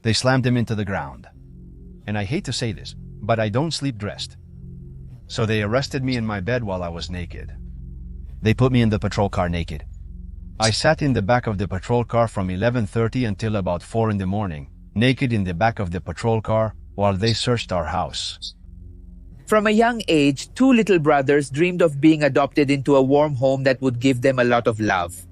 They slammed him into the ground. And I hate to say this, but I don't sleep dressed. So they arrested me in my bed while I was naked. They put me in the patrol car naked. I sat in the back of the patrol car from 11:30 until about 4 in the morning, naked in the back of the patrol car while they searched our house. From a young age, two little brothers dreamed of being adopted into a warm home that would give them a lot of love.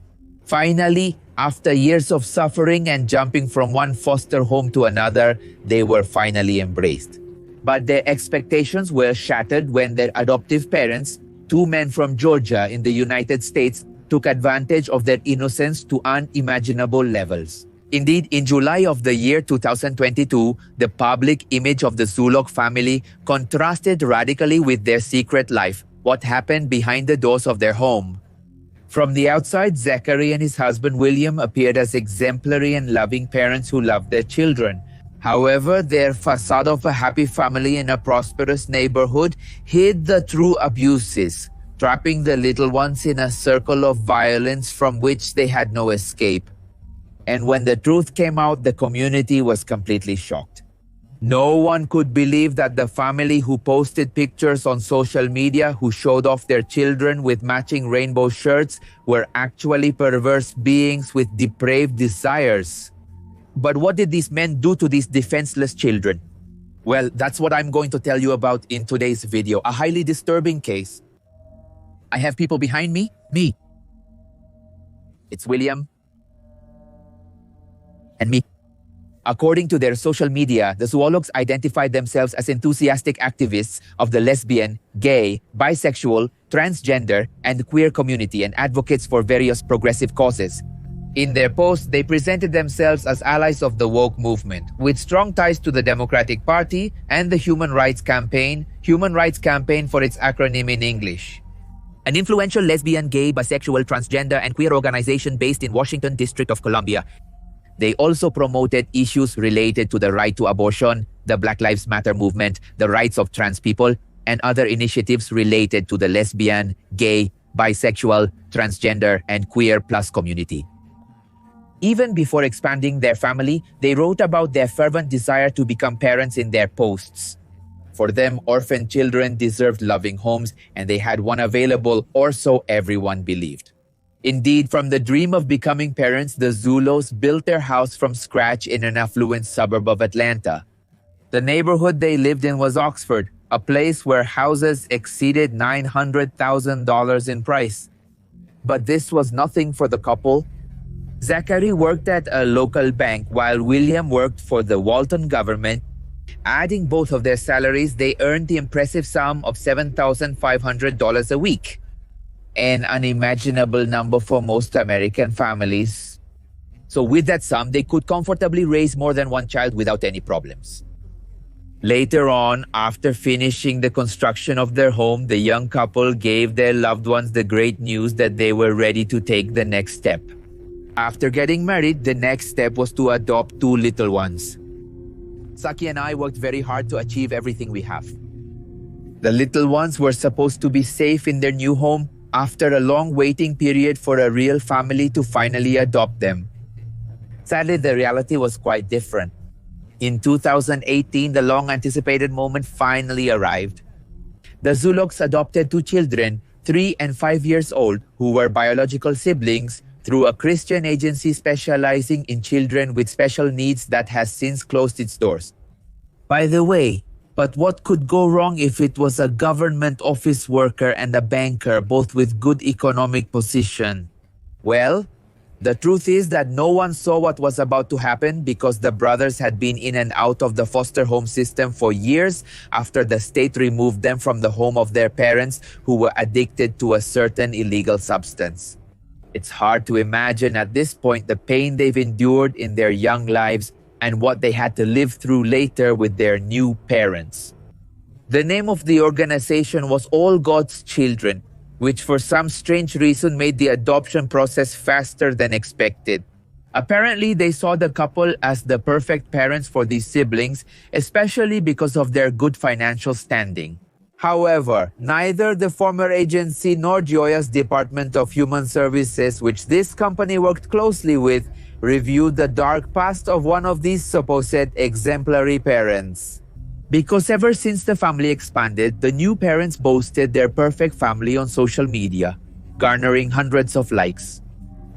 Finally, after years of suffering and jumping from one foster home to another, they were finally embraced. But their expectations were shattered when their adoptive parents, two men from Georgia in the United States, took advantage of their innocence to unimaginable levels. Indeed, in July of the year 2022, the public image of the Zulocks family contrasted radically with their secret life, what happened behind the doors of their home. From the outside, Zachary and his husband William appeared as exemplary and loving parents who loved their children. However, their facade of a happy family in a prosperous neighborhood hid the true abuses, trapping the little ones in a circle of violence from which they had no escape. And when the truth came out, the community was completely shocked. No one could believe that the family who posted pictures on social media who showed off their children with matching rainbow shirts were actually perverse beings with depraved desires. But what did these men do to these defenseless children? Well, that's what I'm going to tell you about in today's video. A highly disturbing case. I have people behind me. It's William. And me. According to their social media, the Zulocks identified themselves as enthusiastic activists of the lesbian, gay, bisexual, transgender, and queer community and advocates for various progressive causes. In their posts, they presented themselves as allies of the woke movement, with strong ties to the Democratic Party and the Human Rights Campaign for its acronym in English. An influential lesbian, gay, bisexual, transgender, and queer organization based in Washington, District of Columbia. They also promoted issues related to the right to abortion, the Black Lives Matter movement, the rights of trans people, and other initiatives related to the lesbian, gay, bisexual, transgender, and queer plus community. Even before expanding their family, they wrote about their fervent desire to become parents in their posts. For them, orphan children deserved loving homes, and they had one available, or so everyone believed. Indeed, from the dream of becoming parents, the Zulocks built their house from scratch in an affluent suburb of Atlanta. The neighborhood they lived in was Oxford, a place where houses exceeded $900,000 in price. But this was nothing for the couple. Zachary worked at a local bank while William worked for the Walton government. Adding both of their salaries, they earned the impressive sum of $7,500 a week. An unimaginable number for most American families. So with that sum, they could comfortably raise more than one child without any problems. Later on, after finishing the construction of their home, the young couple gave their loved ones the great news that they were ready to take the next step. After getting married, the next step was to adopt two little ones. Saki and I worked very hard to achieve everything we have. The little ones were supposed to be safe in their new home after a long waiting period for a real family to finally adopt them. Sadly, the reality was quite different. In 2018, the long-anticipated moment finally arrived. The Zulocks adopted two children, 3 and 5 years old, who were biological siblings, through a Christian agency specializing in children with special needs that has since closed its doors. By the way, but what could go wrong if it was a government office worker and a banker, both with good economic position? Well, the truth is that no one saw what was about to happen because the brothers had been in and out of the foster home system for years after the state removed them from the home of their parents who were addicted to a certain illegal substance. It's hard to imagine at this point the pain they've endured in their young lives and what they had to live through later with their new parents. The name of the organization was All God's Children, which for some strange reason made the adoption process faster than expected. Apparently, they saw the couple as the perfect parents for these siblings, especially because of their good financial standing. However, neither the former agency nor Joya's Department of Human Services, which this company worked closely with, reviewed the dark past of one of these supposed exemplary parents. Because ever since the family expanded, the new parents boasted their perfect family on social media, garnering hundreds of likes.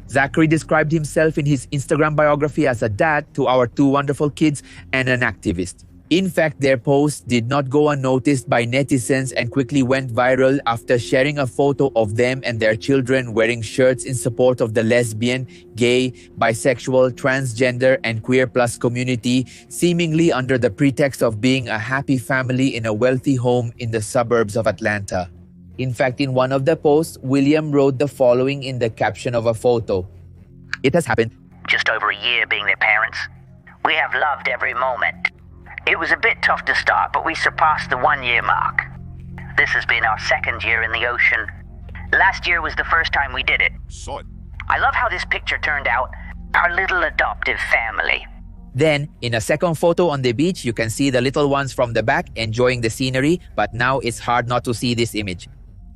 Zachary described himself in his Instagram biography as a dad to our two wonderful kids and an activist. In fact, their post did not go unnoticed by netizens and quickly went viral after sharing a photo of them and their children wearing shirts in support of the lesbian, gay, bisexual, transgender, and queer plus community, seemingly under the pretext of being a happy family in a wealthy home in the suburbs of Atlanta. In fact, in one of the posts, William wrote the following in the caption of a photo. "It has happened. Just over a year being their parents. We have loved every moment. It was a bit tough to start, but we surpassed the 1-year mark. This has been our 2nd year in the ocean. Last year was the first time we did it. I love how this picture turned out. Our little adoptive family." Then, in a second photo on the beach, you can see the little ones from the back enjoying the scenery, but now it's hard not to see this image.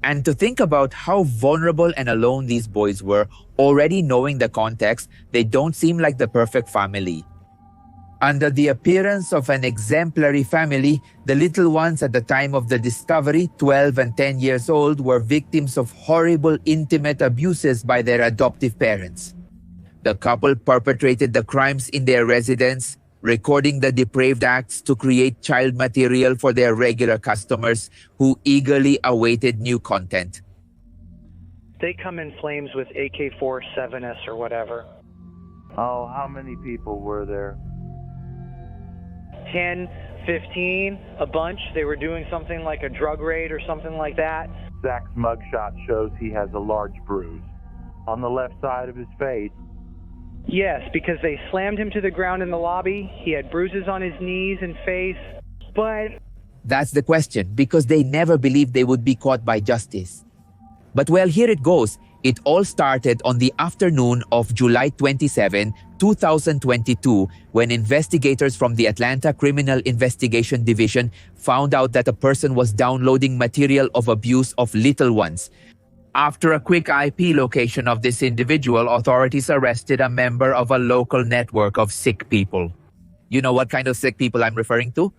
And to think about how vulnerable and alone these boys were, already knowing the context, they don't seem like the perfect family. Under the appearance of an exemplary family, the little ones at the time of the discovery, 12 and 10 years old, were victims of horrible intimate abuses by their adoptive parents. The couple perpetrated the crimes in their residence, recording the depraved acts to create child material for their regular customers who eagerly awaited new content. They come in flames with AK-47s or whatever. Oh, how many people were there? 10, 15, a bunch. They were doing something like a drug raid or something like that. Zach's mugshot shows he has a large bruise on the left side of his face. Yes, because they slammed him to the ground in the lobby. He had bruises on his knees and face, but... That's the question, because they never believed they would be caught by justice. But well, here it goes. It all started on the afternoon of July 27, 2022, when investigators from the Atlanta Criminal Investigation Division found out that a person was downloading material of abuse of little ones. After a quick IP location of this individual, authorities arrested a member of a local network of sick people. You know what kind of sick people I'm referring to?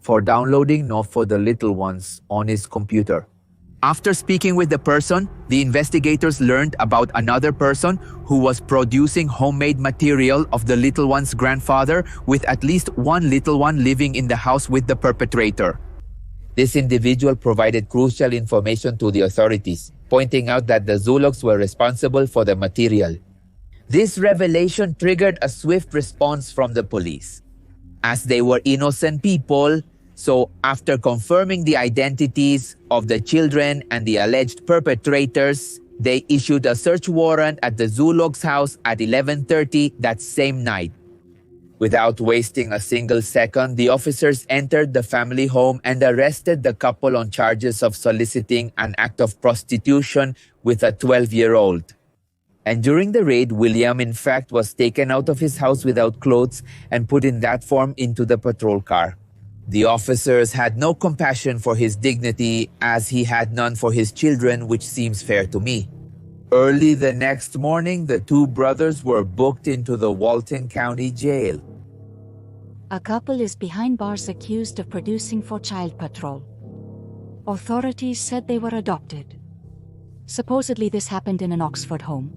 For downloading, not for the little ones, on his computer. After speaking with the person, the investigators learned about another person who was producing homemade material of the little one's grandfather, with at least one little one living in the house with the perpetrator. This individual provided crucial information to the authorities, pointing out that the Zulocks were responsible for the material. This revelation triggered a swift response from the police, as they were innocent people. So after confirming the identities of the children and the alleged perpetrators, they issued a search warrant at the Zulocks house at 11:30 that same night. Without wasting a single second, the officers entered the family home and arrested the couple on charges of soliciting an act of prostitution with a 12-year-old. And during the raid, William, in fact, was taken out of his house without clothes and put in that form into the patrol car. The officers had no compassion for his dignity, as he had none for his children, which seems fair to me. Early the next morning, the two brothers were booked into the Walton County Jail. A couple is behind bars accused of producing for Child Patrol. Authorities said they were adopted. Supposedly this happened in an Oxford home.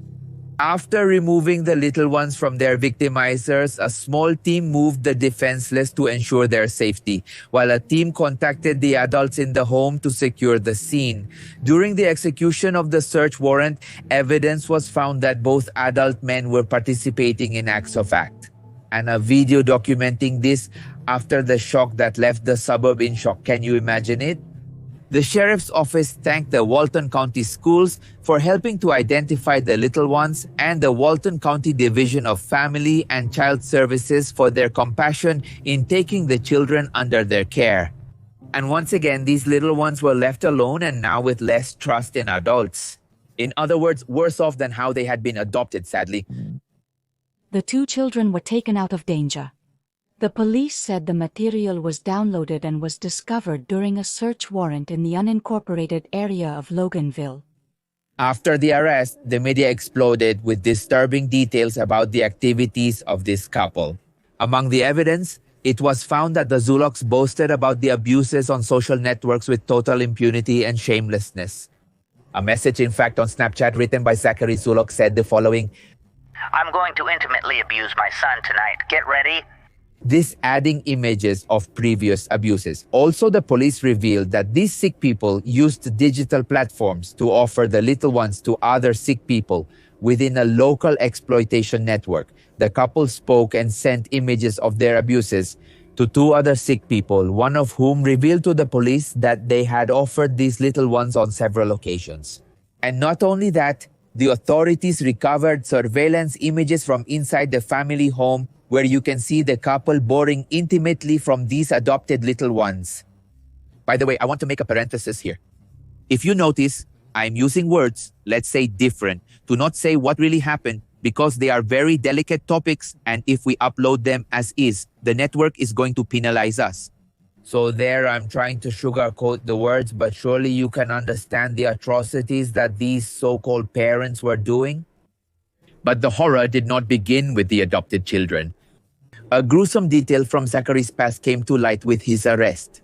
After removing the little ones from their victimizers, a small team moved the defenseless to ensure their safety, while a team contacted the adults in the home to secure the scene. During the execution of the search warrant, evidence was found that both adult men were participating in acts of act. And a video documenting this after the shock that left the suburb in shock. Can you imagine it? The sheriff's office thanked the Walton County Schools for helping to identify the little ones and the Walton County Division of Family and Child Services for their compassion in taking the children under their care. And once again, these little ones were left alone and now with less trust in adults. In other words, worse off than how they had been adopted, sadly. The two children were taken out of danger. The police said the material was downloaded and was discovered during a search warrant in the unincorporated area of Loganville. After the arrest, the media exploded with disturbing details about the activities of this couple. Among the evidence, it was found that the Zulocks boasted about the abuses on social networks with total impunity and shamelessness. A message, in fact, on Snapchat written by Zachary Zulocks said the following: I'm going to intimately abuse my son tonight. Get ready. This adding images of previous abuses. Also, the police revealed that these sick people used digital platforms to offer the little ones to other sick people within a local exploitation network. The couple spoke and sent images of their abuses to two other sick people, one of whom revealed to the police that they had offered these little ones on several occasions. And not only that, the authorities recovered surveillance images from inside the family home where you can see the couple boring intimately from these adopted little ones. By the way, I want to make a parenthesis here. If you notice, I'm using words, let's say different, to not say what really happened because they are very delicate topics, and if we upload them as is, the network is going to penalize us. So there I'm trying to sugarcoat the words, but surely you can understand the atrocities that these so-called parents were doing. But the horror did not begin with the adopted children. A gruesome detail from Zachary's past came to light with his arrest.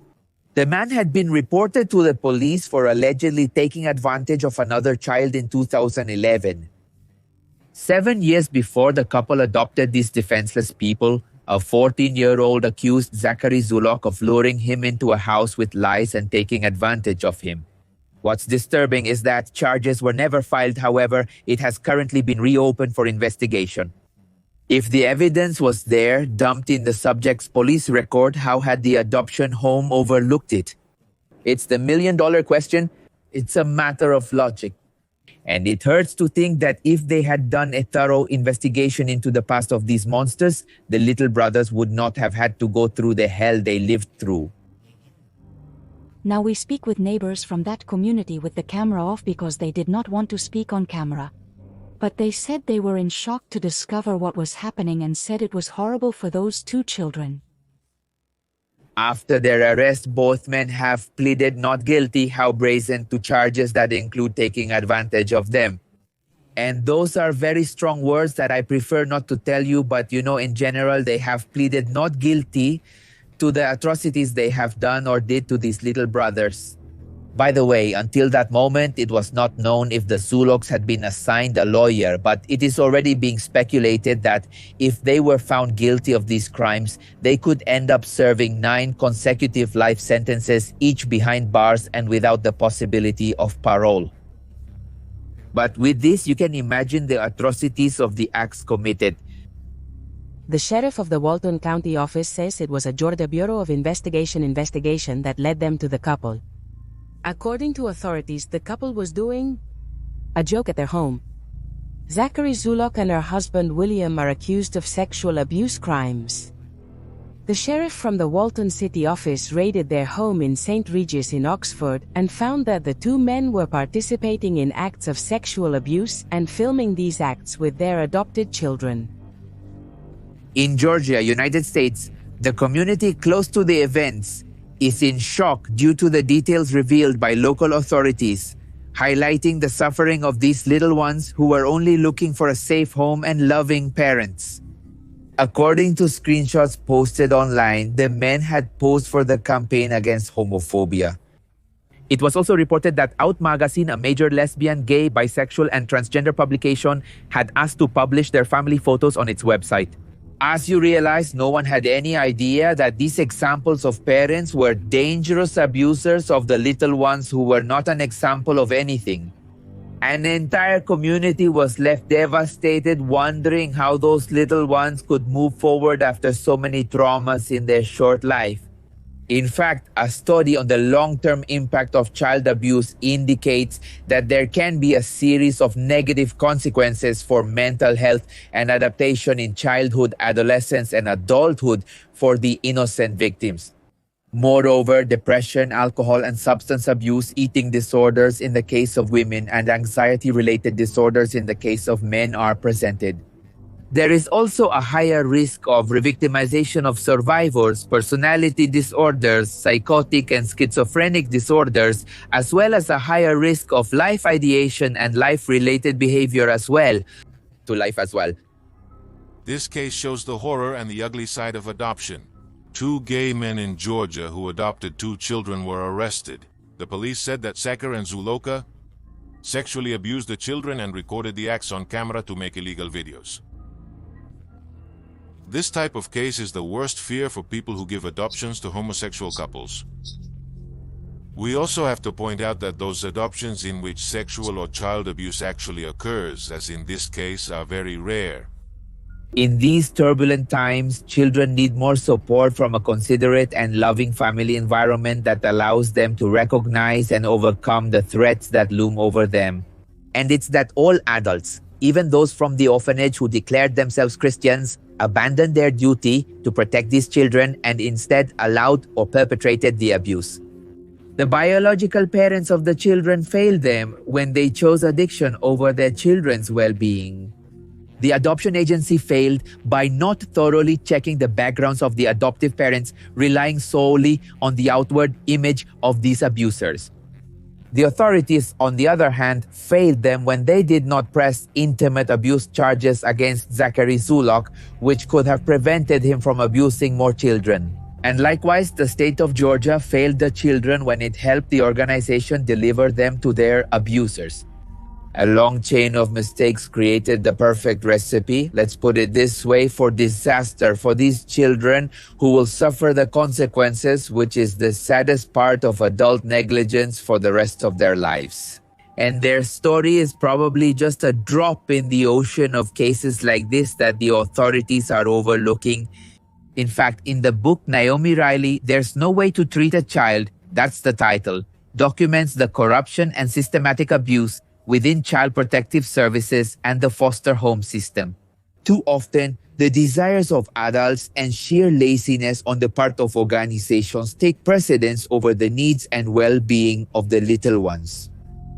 The man had been reported to the police for allegedly taking advantage of another child in 2011. 7 years before the couple adopted these defenseless people, a 14-year-old accused Zachary Zulocks of luring him into a house with lies and taking advantage of him. What's disturbing is that charges were never filed. However, it has currently been reopened for investigation. If the evidence was there, dumped in the subject's police record, how had the adoption home overlooked it? It's the million-dollar question. It's a matter of logic. And it hurts to think that if they had done a thorough investigation into the past of these monsters, the little brothers would not have had to go through the hell they lived through. Now we speak with neighbors from that community with the camera off because they did not want to speak on camera. But they said they were in shock to discover what was happening and said it was horrible for those two children. After their arrest, both men have pleaded not guilty, how brazen, to charges that include taking advantage of them. And those are very strong words that I prefer not to tell you, but in general, they have pleaded not guilty to the atrocities they have done or did to these little brothers. By the way, until that moment, it was not known if the Zulocks had been assigned a lawyer, but it is already being speculated that if they were found guilty of these crimes, they could end up serving 9 consecutive life sentences, each behind bars and without the possibility of parole. But with this, you can imagine the atrocities of the acts committed. The sheriff of the Walton County office says it was a Georgia Bureau of Investigation that led them to the couple. According to authorities, the couple was doing a joke at their home. Zachary Zulocks and her husband William are accused of sexual abuse crimes. The sheriff from the Walton City office raided their home in St. Regis in Oxford and found that the two men were participating in acts of sexual abuse and filming these acts with their adopted children. In Georgia, United States, the community close to the events is in shock due to the details revealed by local authorities, highlighting the suffering of these little ones who were only looking for a safe home and loving parents. According to screenshots posted online, the men had posed for the campaign against homophobia. It was also reported that Out Magazine, a major lesbian, gay, bisexual, and transgender publication, had asked to publish their family photos on its website. As you realize, no one had any idea that these examples of parents were dangerous abusers of the little ones who were not an example of anything. An entire community was left devastated, wondering how those little ones could move forward after so many traumas in their short life. In fact, a study on the long-term impact of child abuse indicates that there can be a series of negative consequences for mental health and adaptation in childhood, adolescence, and adulthood for the innocent victims. Moreover, depression, alcohol and substance abuse, eating disorders in the case of women, and anxiety-related disorders in the case of men are presented. There is also a higher risk of revictimization of survivors, personality disorders, psychotic and schizophrenic disorders, as well as a higher risk of life ideation and life-related behavior as well. This case shows the horror and the ugly side of adoption. 2 gay men in Georgia who adopted 2 children were arrested. The police said that Facade and Zulocks sexually abused the children and recorded the acts on camera to make illegal videos. This type of case is the worst fear for people who give adoptions to homosexual couples. We also have to point out that those adoptions in which sexual or child abuse actually occurs, as in this case, are very rare. In these turbulent times, children need more support from a considerate and loving family environment that allows them to recognize and overcome the threats that loom over them. And it's that all adults, even those from the orphanage who declared themselves Christians, abandoned their duty to protect these children and instead allowed or perpetrated the abuse. The biological parents of the children failed them when they chose addiction over their children's well-being. The adoption agency failed by not thoroughly checking the backgrounds of the adoptive parents, relying solely on the outward image of these abusers. The authorities, on the other hand, failed them when they did not press intimate abuse charges against Zachary Zulocks, which could have prevented him from abusing more children. And likewise, the state of Georgia failed the children when it helped the organization deliver them to their abusers. A long chain of mistakes created the perfect recipe, let's put it this way, for disaster for these children who will suffer the consequences, which is the saddest part of adult negligence for the rest of their lives. And their story is probably just a drop in the ocean of cases like this that the authorities are overlooking. In fact, in the book Naomi Riley, There's No Way to Treat a Child, that's the title, documents the corruption and systematic abuse within child protective services and the foster home system. Too often, the desires of adults and sheer laziness on the part of organizations take precedence over the needs and well-being of the little ones.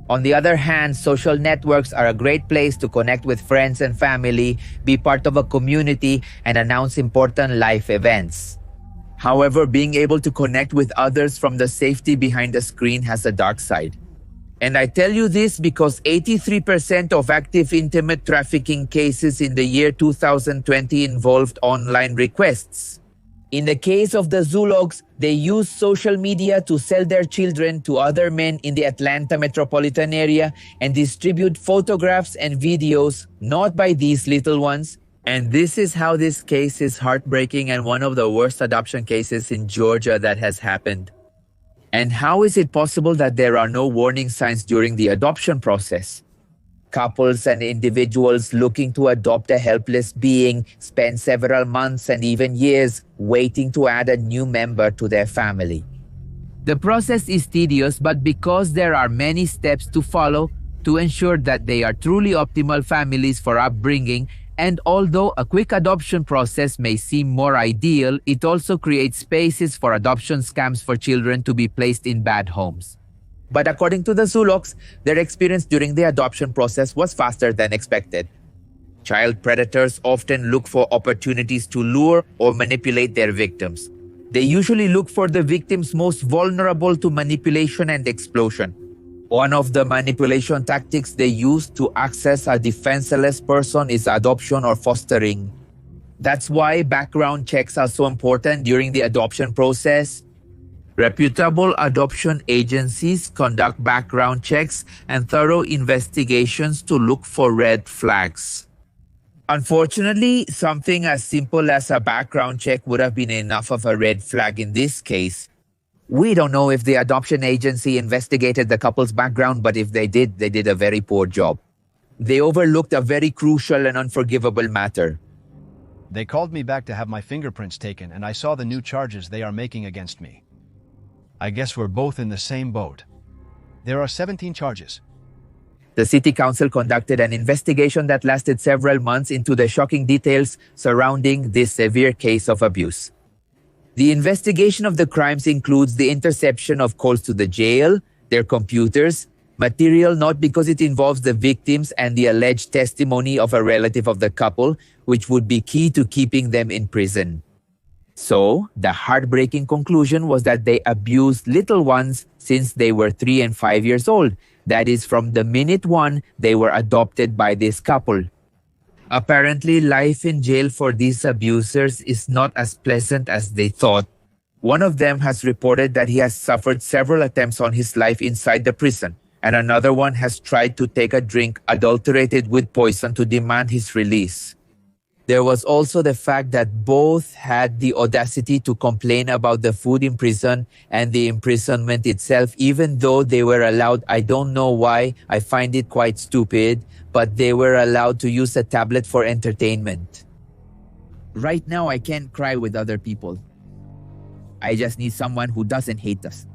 On the other hand, social networks are a great place to connect with friends and family, be part of a community, and announce important life events. However, being able to connect with others from the safety behind the screen has a dark side. And I tell you this because 83% of active intimate trafficking cases in the year 2020 involved online requests. In the case of the Zulocks, they used social media to sell their children to other men in the Atlanta metropolitan area and distribute photographs and videos not by these little ones. And this is how this case is heartbreaking and one of the worst adoption cases in Georgia that has happened. And how is it possible that there are no warning signs during the adoption process? Couples and individuals looking to adopt a helpless being spend several months and even years waiting to add a new member to their family. The process is tedious, but because there are many steps to follow to ensure that they are truly optimal families for upbringing, and although a quick adoption process may seem more ideal, it also creates spaces for adoption scams for children to be placed in bad homes. But according to the Zulocks, their experience during the adoption process was faster than expected. Child predators often look for opportunities to lure or manipulate their victims. They usually look for the victims most vulnerable to manipulation and exploitation. One of the manipulation tactics they use to access a defenseless person is adoption or fostering. That's why background checks are so important during the adoption process. Reputable adoption agencies conduct background checks and thorough investigations to look for red flags. Unfortunately, something as simple as a background check would have been enough of a red flag in this case. We don't know if the adoption agency investigated the couple's background, but if they did a very poor job. They overlooked a very crucial and unforgivable matter. They called me back to have my fingerprints taken, and I saw the new charges they are making against me. I guess we're both in the same boat. There are 17 charges. The city council conducted an investigation that lasted several months into the shocking details surrounding this severe case of abuse. The investigation of the crimes includes the interception of calls to the jail, their computers, Material not because it involves the victims and the alleged testimony of a relative of the couple, which would be key to keeping them in prison. So, the heartbreaking conclusion was that they abused little ones since they were 3 and 5 years old. That is, from the minute one they were adopted by this couple. Apparently, life in jail for these abusers is not as pleasant as they thought. One of them has reported that he has suffered several attempts on his life inside the prison, and another one has tried to take a drink adulterated with poison to demand his release. There was also the fact that both had the audacity to complain about the food in prison and the imprisonment itself, even though they were allowed. I don't know why, I find it quite stupid, but they were allowed to use a tablet for entertainment. Right now, I can't cry with other people. I just need someone who doesn't hate us.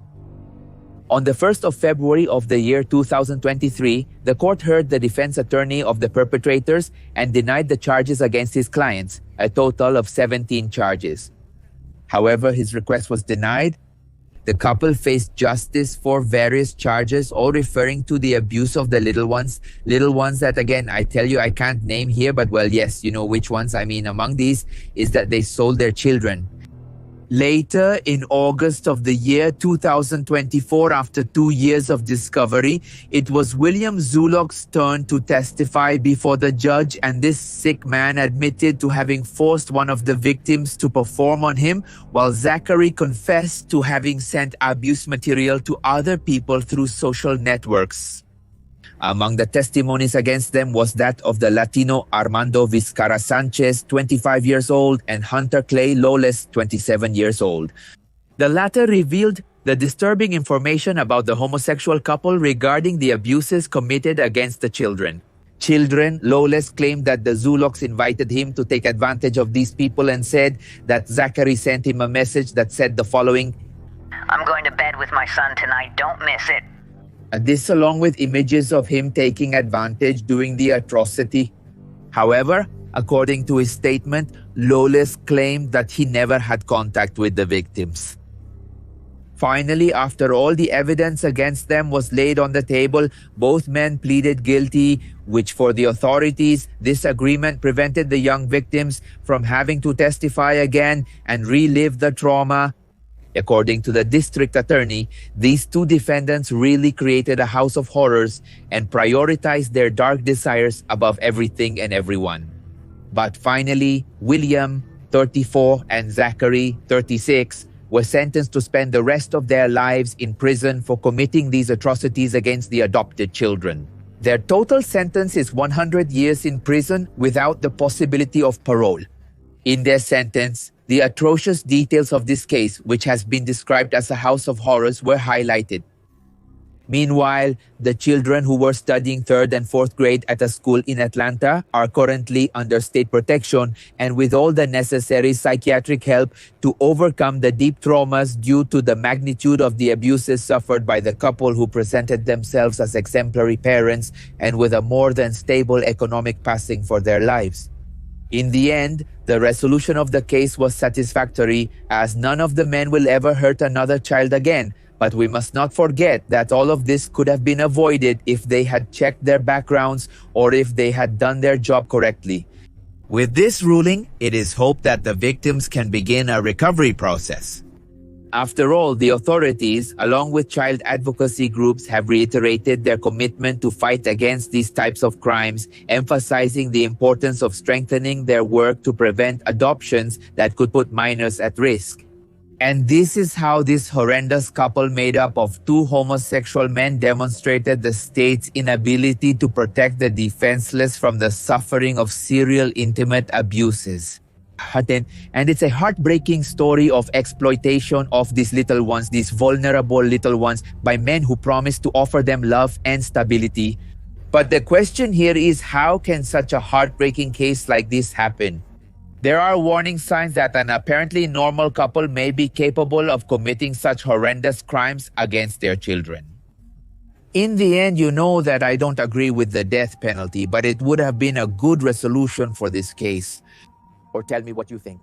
On the 1st of February of the year 2023, the court heard the defense attorney of the perpetrators and denied the charges against his clients, a total of 17 charges. However, his request was denied. The couple faced justice for various charges, all referring to the abuse of the little ones that, again, I tell you I can't name here, but well, yes, you know which ones I mean. Among these is that they sold their children. Later, in August of the year 2024, after 2 years of discovery, it was William Zulocks' turn to testify before the judge, and this sick man admitted to having forced one of the victims to perform on him, while Zachary confessed to having sent abuse material to other people through social networks. Among the testimonies against them was that of the Latino Armando Vizcarra Sanchez, 25 years old, and Hunter Clay Lawless, 27 years old. The latter revealed the disturbing information about the homosexual couple regarding the abuses committed against the children. Lawless claimed that the Zulocks invited him to take advantage of these people and said that Zachary sent him a message that said the following: "I'm going to bed with my son tonight, don't miss it." This along with images of him taking advantage, doing the atrocity. However, according to his statement, Lawless claimed that he never had contact with the victims. Finally, after all the evidence against them was laid on the table, both men pleaded guilty, which for the authorities, this agreement prevented the young victims from having to testify again and relive the trauma. According to the district attorney, these two defendants really created a house of horrors and prioritized their dark desires above everything and everyone. But finally, William, 34, and Zachary, 36, were sentenced to spend the rest of their lives in prison for committing these atrocities against the adopted children. Their total sentence is 100 years in prison without the possibility of parole. In their sentence, the atrocious details of this case, which has been described as a house of horrors, were highlighted. Meanwhile, the children who were studying 3rd and 4th grade at a school in Atlanta are currently under state protection and with all the necessary psychiatric help to overcome the deep traumas due to the magnitude of the abuses suffered by the couple who presented themselves as exemplary parents and with a more than stable economic passing for their lives. In the end, the resolution of the case was satisfactory, as none of the men will ever hurt another child again. But we must not forget that all of this could have been avoided if they had checked their backgrounds or if they had done their job correctly. With this ruling, it is hoped that the victims can begin a recovery process. After all, the authorities, along with child advocacy groups, have reiterated their commitment to fight against these types of crimes, emphasizing the importance of strengthening their work to prevent adoptions that could put minors at risk. And this is how this horrendous couple made up of two homosexual men demonstrated the state's inability to protect the defenseless from the suffering of serial intimate abuses. And it's a heartbreaking story of exploitation of these little ones, these vulnerable little ones, by men who promise to offer them love and stability. But the question here is, how can such a heartbreaking case like this happen? There are warning signs that an apparently normal couple may be capable of committing such horrendous crimes against their children. In the end, you know that I don't agree with the death penalty, but it would have been a good resolution for this case. Or tell me what you think.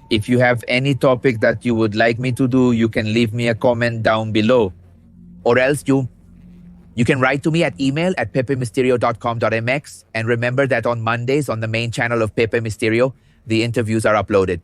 If you have any topic that you would like me to do, you can leave me a comment down below. Or else you You can write to me at email at pepemisterio.com.mx, and remember that on Mondays on the main channel of Pepe Misterio, the interviews are uploaded.